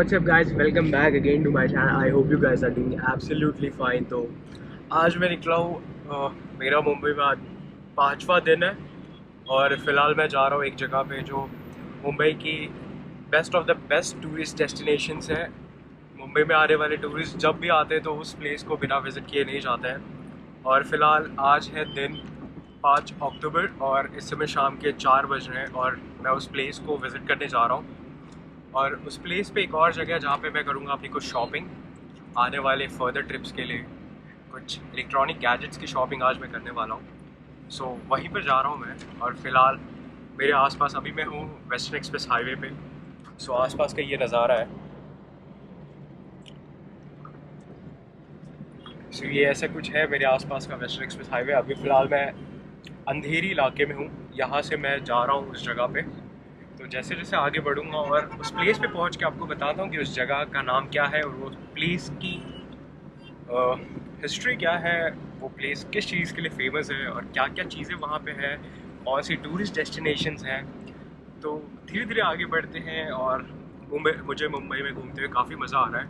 What's up guys, welcome back again to my channel. I hope you guys are doing absolutely fine. तो आज मैं निकला हूँ, मेरा मुंबई में आज 5वां दिन है और फ़िलहाल मैं जा रहा हूँ एक जगह पे जो मुंबई की best of the best tourist destinations है। मुंबई में आने वाले टूरिस्ट जब भी आते हैं तो उस प्लेस को बिना विज़िट किए नहीं जाते हैं। और फ़िलहाल आज है दिन 5 अक्टूबर और इस समय शाम के 4 बज रहे हैं और मैं उस प्लेस को विज़िट करने जा रहा हूँ। और उस प्लेस पे एक और जगह है जहाँ पे मैं करूँगा अपनी कुछ शॉपिंग आने वाले फर्दर ट्रिप्स के लिए। कुछ इलेक्ट्रॉनिक गैजेट्स की शॉपिंग आज मैं करने वाला हूँ। सो वहीं पर जा रहा हूँ मैं और फ़िलहाल मेरे आसपास अभी मैं हूँ वेस्टर्न एक्सप्रेस हाईवे पे। सो आसपास का ये नज़ारा है। सो ये ऐसा कुछ है मेरे आसपास का वेस्टर्न एक्सप्रेस हाईवे। अभी फ़िलहाल मैं अंधेरी इलाके में हूँ, यहाँ से मैं जा रहा हूँ उस जगह पे। तो जैसे जैसे आगे बढ़ूँगा और उस प्लेस पे पहुँच के आपको बताता हूँ कि उस जगह का नाम क्या है और वो प्लेस की हिस्ट्री क्या है, वो प्लेस किस चीज़ के लिए फेमस है और क्या क्या चीज़ें वहाँ पे है, कौन सी टूरिस्ट डेस्टिनेशंस हैं। तो धीरे धीरे आगे बढ़ते हैं और मुझे मुंबई में घूमते हुए काफ़ी मज़ा आ रहा है।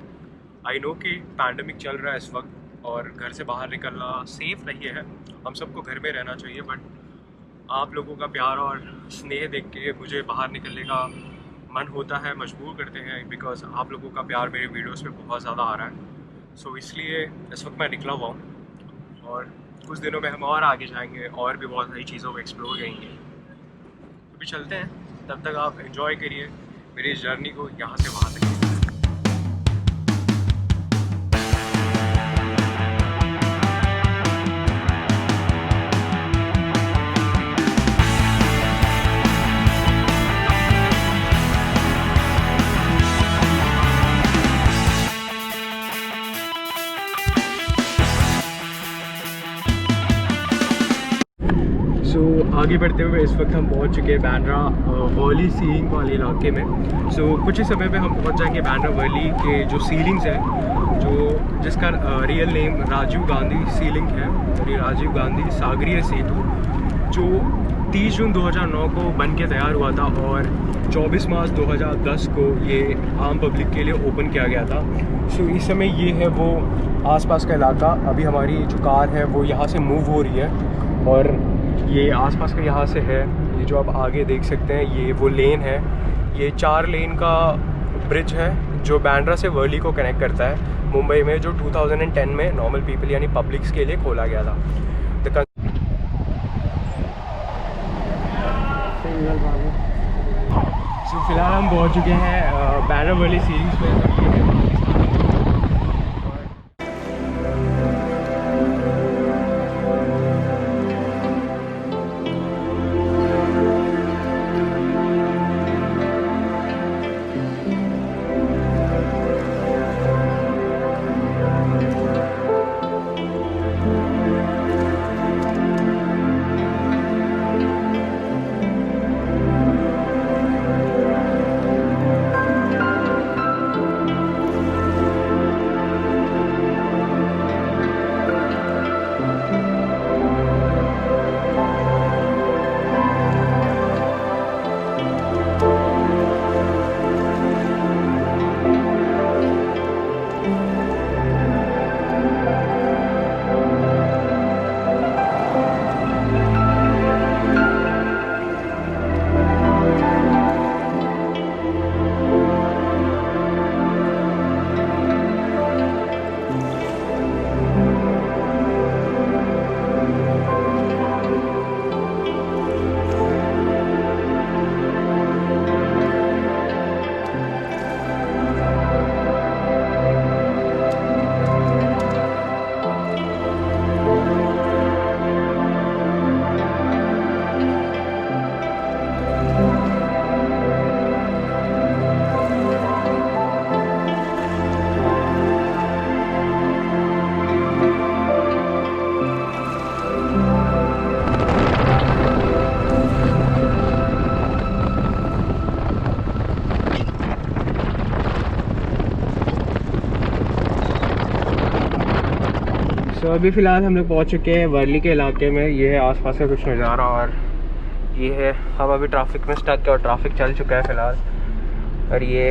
आई नो कि पैंडमिक चल रहा है इस वक्त और घर से बाहर निकलना सेफ़ नहीं है, हम सबको घर में रहना चाहिए। बट आप लोगों का प्यार और स्नेह देख के मुझे बाहर निकलने का मन होता है, मजबूर करते हैं, बिकॉज़ आप लोगों का प्यार मेरे वीडियोस पे बहुत ज़्यादा आ रहा है। सो इसलिए इस वक्त मैं निकला हुआ हूँ और कुछ दिनों में हम और आगे जाएंगे और भी बहुत सारी चीज़ों को एक्सप्लोर करेंगे। तो भी चलते हैं, तब तक आप एंजॉय करिए मेरी इस जर्नी को यहाँ से वहाँ तक। आगे बढ़ते हुए इस वक्त हम पहुंच चुके हैं बांद्रा वर्ली सीलिंग वाले इलाके में। कुछ ही समय में हम पहुंच जाएंगे बांद्रा वर्ली के जो सीलिंग्स हैं, जो जिसका real name Rajiv Gandhi ceiling है। और ये राजीव गांधी सागरीय सेतु जो 30 जून 2009 को बन के तैयार हुआ था और 24 मार्च 2010 को ये आम पब्लिक के लिए ओपन किया गया था। इस समय ये है वो आसपास का इलाका। अभी हमारी जो कार है वो यहाँ से मूव हो रही है और ये आसपास का यहाँ से है। ये जो आप आगे देख सकते हैं ये वो लेन है। ये 4 लेन का ब्रिज है जो बांद्रा से वर्ली को कनेक्ट करता है मुंबई में, जो 2010 में नॉर्मल पीपल यानी पब्लिक्स के लिए खोला गया था। फिलहाल हम पहुँच चुके हैं बांद्रा वर्ली सीरीज में। तो अभी फ़िलहाल हम लोग पहुँच चुके हैं वर्ली के इलाके में। ये है आसपास का कुछ नज़ारा और ये है, हम अभी ट्रैफिक में स्टक है और ट्रैफिक चल चुका है फ़िलहाल। और ये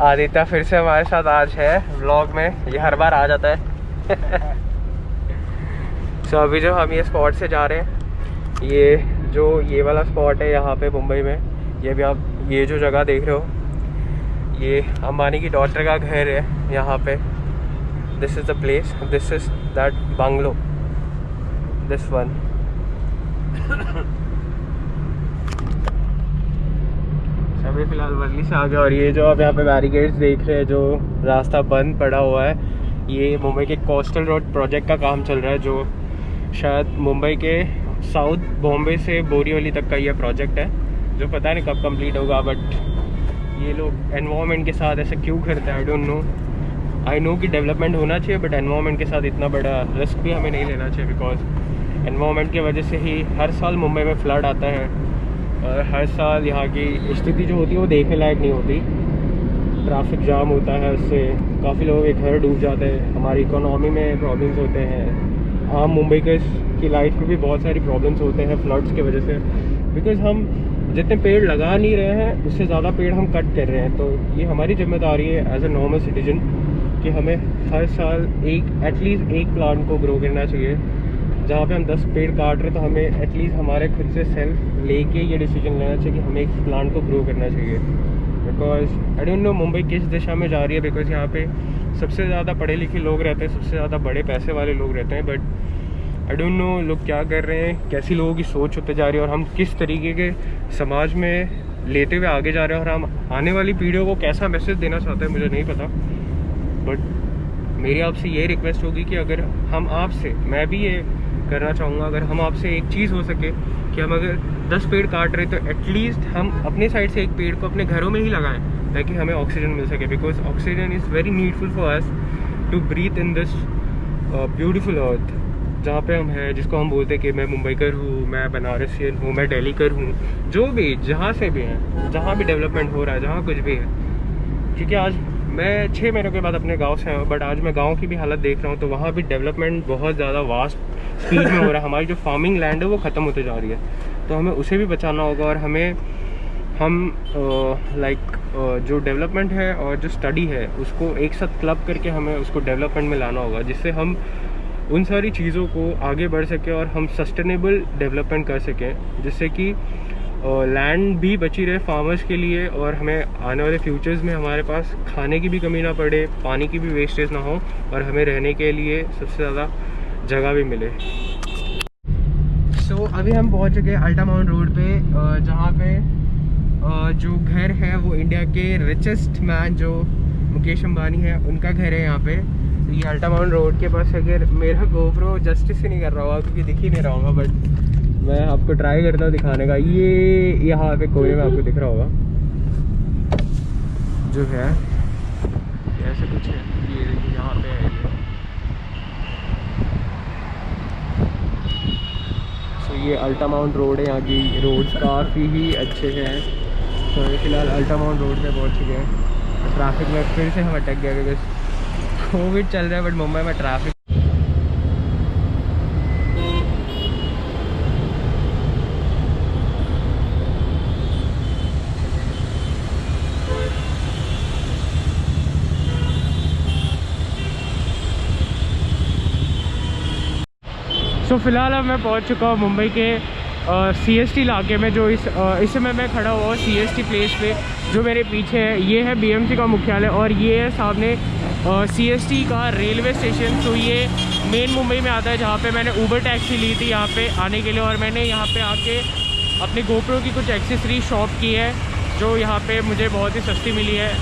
आदित्य फिर से हमारे साथ आज है व्लॉग में, ये हर बार आ जाता है। सो अभी जो हम ये स्पॉट से जा रहे हैं, ये वाला स्पॉट है यहाँ पे मुंबई में। ये भी आप ये जो जगह देख रहे हो, ये अंबानी की डॉटर का घर है यहाँ पे। This is the place, this is that bungalow, this one. अभी फ़िलहाल वर्ली से आ गया। और ये जो आप यहाँ पे बैरिकेड्स देख रहे हैं, जो रास्ता बंद पड़ा हुआ है, ये मुंबई के कोस्टल रोड प्रोजेक्ट का काम चल रहा है, जो शायद मुंबई के साउथ बॉम्बे से बोरीवली तक का ये प्रोजेक्ट है, जो पता नहीं कब कंप्लीट होगा। बट ये लोग एनवायरनमेंट के साथ ऐसे क्यों करते हैं, I don't know. I know कि डेवलपमेंट होना चाहिए, बट एनवायरनमेंट के साथ इतना बड़ा रिस्क भी हमें नहीं लेना चाहिए, बिकॉज एनवायरनमेंट की वजह से ही हर साल मुंबई में फ्लड आता है और हर साल यहाँ की स्थिति जो होती है वो देखने लायक नहीं होती। ट्रैफिक जाम होता है, उससे काफ़ी लोगों के घर डूब जाते हैं, हमारी इकोनॉमी में प्रॉब्लम्स होते हैं, आम मुंबई के की लाइफ में भी बहुत सारी प्रॉब्लम्स होते हैं फ्लड्स की वजह से, बिकॉज़ हम जितने पेड़ लगा नहीं रहे हैं उससे ज़्यादा पेड़ हम कट कर रहे हैं। तो ये हमारी जिम्मेदारी है एज ए नॉर्मल सिटीजन कि हमें हर साल एटलीस्ट एक प्लांट को ग्रो करना चाहिए। जहाँ पे हम 10 पेड़ काट रहे हैं तो हमें एटलीस्ट हमारे खुद से सेल्फ लेके ये डिसीजन लेना चाहिए कि हमें एक प्लांट को ग्रो करना चाहिए। Because I don't know Mumbai किस दिशा में जा रही है, बिकॉज यहाँ पे सबसे ज़्यादा पढ़े लिखे लोग रहते हैं, सबसे ज़्यादा बड़े पैसे वाले लोग रहते हैं, बट आई डोंट नो लोग क्या कर रहे हैं, कैसी लोगों की सोच होते जा रही है और हम किस तरीके के समाज में लेते हुए आगे जा रहे हैं और हम आने वाली पीढ़ियों को कैसा मैसेज देना चाहते हैं मुझे नहीं पता। बट मेरी आपसे ये रिक्वेस्ट होगी कि अगर हम आपसे, मैं भी ये करना चाहूँगा, अगर हम आपसे एक चीज़ हो सके कि हम अगर 10 पेड़ काट रहे तो एटलीस्ट हम अपने साइड से एक पेड़ को अपने घरों में ही लगाएं, ताकि हमें ऑक्सीजन मिल सके। Because oxygen is very needful for us to breathe in this beautiful earth जहाँ पे हम हैं, जिसको हम बोलते हैं कि मैं मुंबईकर हूँ, मैं बनारसियन हूँ, मैं दिल्लीकर हूँ, जो भी जहाँ से भी हैं, जहाँ भी डेवलपमेंट हो रहा है, जहाँ कुछ भी है। क्योंकि आज मैं 6 महीनों के बाद अपने गांव से आया हूँ, बट आज मैं गांव की भी हालत देख रहा हूँ, तो वहाँ भी डेवलपमेंट बहुत ज़्यादा वास्ट स्पीड में हो रहा है। हमारी जो फार्मिंग लैंड है वो ख़त्म होते जा रही है, तो हमें उसे भी बचाना होगा। और हम जो डेवलपमेंट है और जो स्टडी है उसको एक साथ क्लब करके हमें उसको डेवलपमेंट में लाना होगा, जिससे हम उन सारी चीज़ों को आगे बढ़ सकें और हम सस्टेनेबल डेवलपमेंट कर सकें, जिससे कि लैंड भी बची रहे फार्मर्स के लिए और हमें आने वाले फ्यूचर्स में हमारे पास खाने की भी कमी ना पड़े, पानी की भी वेस्टेज ना हो और हमें रहने के लिए सबसे ज़्यादा जगह भी मिले। सो अभी हम पहुंच चुके हैं अल्टा माउंट रोड पे, जहाँ पे जो घर है वो इंडिया के रिचेस्ट मैन जो मुकेश अंबानी है उनका घर है यहाँ पे। तो ये अल्टा माउंट रोड के पास, अगर मेरा गोप्रो जस्टिस ही नहीं कर रहा होगा क्योंकि दिख ही नहीं रहा होगा, बट मैं आपको ट्राई करता हूँ दिखाने का। ये यहाँ पे कोने में आपको दिख रहा होगा जो है, ऐसे कुछ है, ये देखिए यहाँ पे है ये। तो ये अल्टा माउंट रोड है, यहाँ की रोड्स काफ़ी ही अच्छे हैं। तो फिलहाल अल्टा माउंट रोड पे पहुँच चुके हैं। ट्रैफिक में फिर से हम अटक गए बिकॉज कोविड चल रहा है, बट मुंबई में ट्रैफिक। सो फिलहाल अब मैं पहुंच चुका हूँ मुंबई के CST इलाके में, जो इस समय मैं खड़ा हुआ हूँ CST प्लेस पे। जो मेरे पीछे है ये है BMC का मुख्यालय और ये है सामने CST का रेलवे स्टेशन। तो ये मेन मुंबई में आता है, जहाँ पे मैंने ऊबर टैक्सी ली थी यहाँ पे आने के लिए, और मैंने यहाँ पे आके अपने GoPro की कुछ एक्सेसरी शॉप की है जो यहाँ पे मुझे बहुत ही सस्ती मिली है।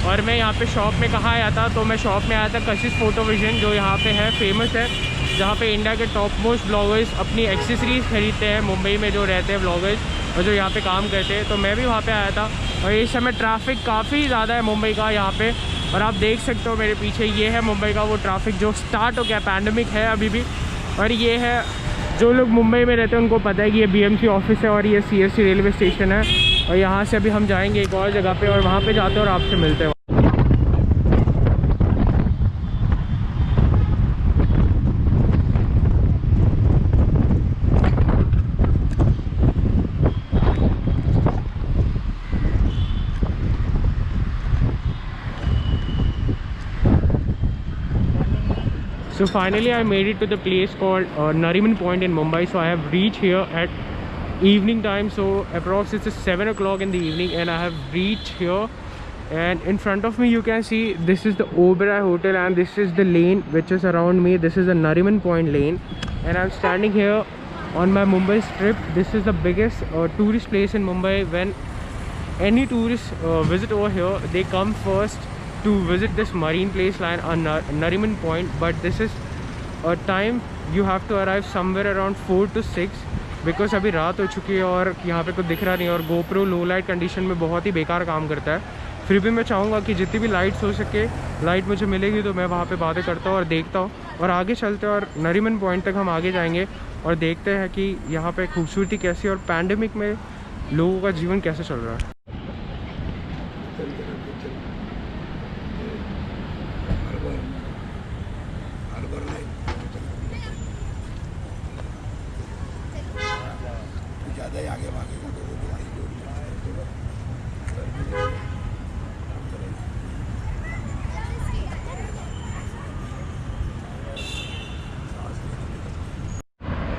और मैं यहाँ पे शॉप में कहाँ आया था, तो मैं शॉप में आया था कशिश फोटो विजन, जो यहाँ पे है, फेमस है, जहाँ पे इंडिया के टॉप मोस्ट ब्लॉगर्स अपनी एक्सेसरीज़ खरीदते हैं मुंबई में जो रहते हैं ब्लॉगर्स और जो यहाँ पे काम करते हैं। तो मैं भी वहाँ पे आया था और इस समय ट्रैफिक काफ़ी ज़्यादा है मुंबई का यहाँ पे, और आप देख सकते हो मेरे पीछे ये है मुंबई का वो ट्रैफिक जो स्टार्ट हो गया, पैंडमिक है अभी भी। और ये है, जो लोग मुंबई में रहते हैं उनको पता है कि ये BMC ऑफिस है और ये CST रेलवे स्टेशन है। और यहाँ से अभी हम जाएंगे एक और जगह पे और वहाँ पे जाते हैं और आपसे मिलते हैं। So finally I made it to the place called Nariman Point in Mumbai. So I have reached here at evening time, so approximately it's 7 o'clock in the evening, and I have reached here. And in front of me you can see this is the Oberoi Hotel, and this is the lane which is around me. This is the Nariman Point lane, and I'm standing here on my Mumbai strip. This is the biggest tourist place in Mumbai. When any tourists visit over here, they come first to visit this marine place line on Nariman Point. But this is a time you have to arrive somewhere around 4 to 6 because अभी रात हो चुकी है और यहाँ पे कुछ दिख रहा नहीं है, और गोप्रो लो लाइट कंडीशन में बहुत ही बेकार काम करता है। फिर भी मैं चाहूँगा कि जितनी भी लाइट्स हो सके, लाइट मुझे मिलेगी तो मैं वहाँ पे बातें करता हूँ और देखता हूँ, और आगे चलते हैं और नरीमन पॉइंट तक हम आगे जाएंगे और देखते हैं कि यहाँ पे खूबसूरती कैसी है और पैंडेमिक में लोगों का जीवन कैसे चल रहा है।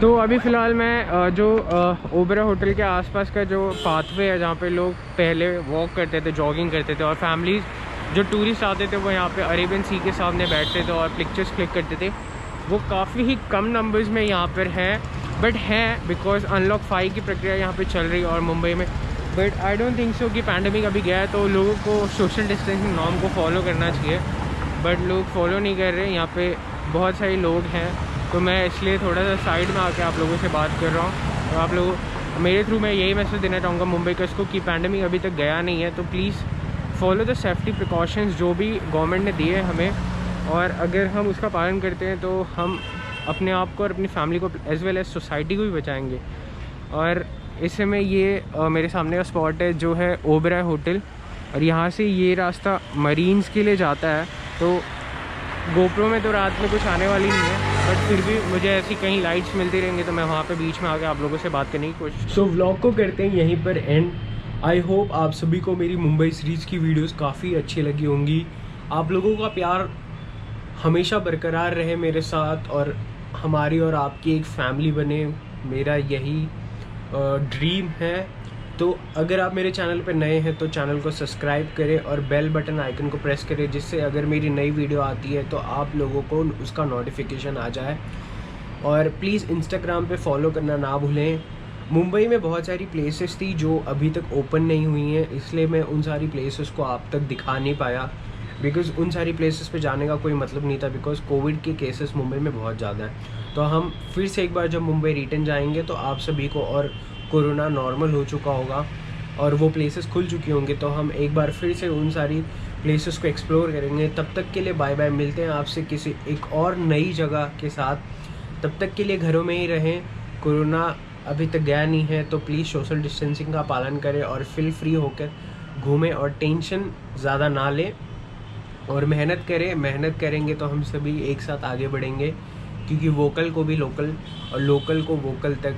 तो अभी फ़िलहाल मैं जो ओबेरॉय होटल के आसपास का जो पाथवे है जहाँ पे लोग पहले वॉक करते थे, जॉगिंग करते थे, और फैमिलीज़ जो टूरिस्ट आते थे वो यहाँ पे अरेबियन सी के सामने बैठते थे और पिक्चर्स क्लिक करते थे, वो काफ़ी ही कम नंबर्स में यहाँ पर हैं, बट हैं बिकॉज अनलॉक 5 की प्रक्रिया यहाँ पे चल रही है और मुंबई में। But I don't think so कि पैंडेमिक अभी गया है तो लोगों को सोशल डिस्टेंसिंग नॉर्म को फॉलो करना चाहिए, बट लोग फॉलो नहीं कर रहे। यहाँ पे बहुत सारे लोग हैं, तो मैं इसलिए थोड़ा सा साइड में आके आप लोगों से बात कर रहा हूँ। और आप लोगों मेरे थ्रू मैं यही मैसेज देना चाहूँगा मुंबईकर्स को कि पैंडेमिक अभी तक गया नहीं है, तो please follow the safety precautions जो भी गवर्नमेंट ने दिए हैं हमें, और अगर हम उसका पालन करते हैं तो हम अपने आप को और अपनी फैमिली को एज वेल एज सोसाइटी को भी बचाएंगे। और इस समय ये मेरे सामने का स्पॉट है जो है ओबेरॉय होटल, और यहाँ से ये रास्ता मरीन्स के लिए जाता है। तो गोप्रो में तो रात में कुछ आने वाली नहीं है, बट फिर भी मुझे ऐसी कहीं लाइट्स मिलती रहेंगी तो मैं वहाँ पे बीच में आके आप लोगों से बात करने की कोशिश। सो व्लॉग को करते हैं यहीं पर एंड। आई होप आप सभी को मेरी मुंबई सीरीज़ की वीडियोस काफ़ी अच्छी लगी होंगी। आप लोगों का प्यार हमेशा बरकरार रहे मेरे साथ, और हमारी और आपकी एक फैमिली बने, मेरा यही ड्रीम है। तो अगर आप मेरे चैनल पर नए हैं तो चैनल को सब्सक्राइब करें और बेल बटन आइकन को प्रेस करें, जिससे अगर मेरी नई वीडियो आती है तो आप लोगों को उसका नोटिफिकेशन आ जाए। और प्लीज़ इंस्टाग्राम पे फॉलो करना ना भूलें। मुंबई में बहुत सारी प्लेसेस थी जो अभी तक ओपन नहीं हुई हैं, इसलिए मैं उन सारी प्लेसेस को आप तक दिखा नहीं पाया, बिकॉज़ उन सारी प्लेसेस पे जाने का कोई मतलब नहीं था, बिकॉज़ कोविड के केसेस मुंबई में बहुत ज़्यादा है। तो हम फिर से एक बार जब मुंबई रिटर्न जाएंगे तो आप सभी को और कोरोना नॉर्मल हो चुका होगा और वो प्लेसेस खुल चुकी होंगी, तो हम एक बार फिर से उन सारी प्लेसेस को एक्सप्लोर करेंगे। तब तक के लिए बाय बाय, मिलते हैं आपसे किसी एक और नई जगह के साथ। तब तक के लिए घरों में ही रहें, कोरोना अभी तक गया नहीं है, तो प्लीज़ सोशल डिस्टेंसिंग का पालन करें और फील फ्री होकर घूमें और टेंशन ज़्यादा ना लें और मेहनत करें। मेहनत करेंगे तो हम सभी एक साथ आगे बढ़ेंगे, क्योंकि वोकल को भी लोकल और लोकल को वोकल तक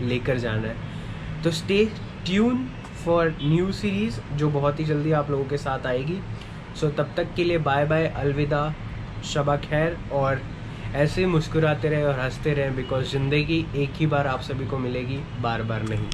लेकर जाना है। तो stay tune for new series जो बहुत ही जल्दी आप लोगों के साथ आएगी। सो तब तक के लिए बाय बाय, अलविदा, शबा खैर, और ऐसे मुस्कुराते रहें और हंसते रहें, बिकॉज ज़िंदगी एक ही बार आप सभी को मिलेगी, बार बार नहीं।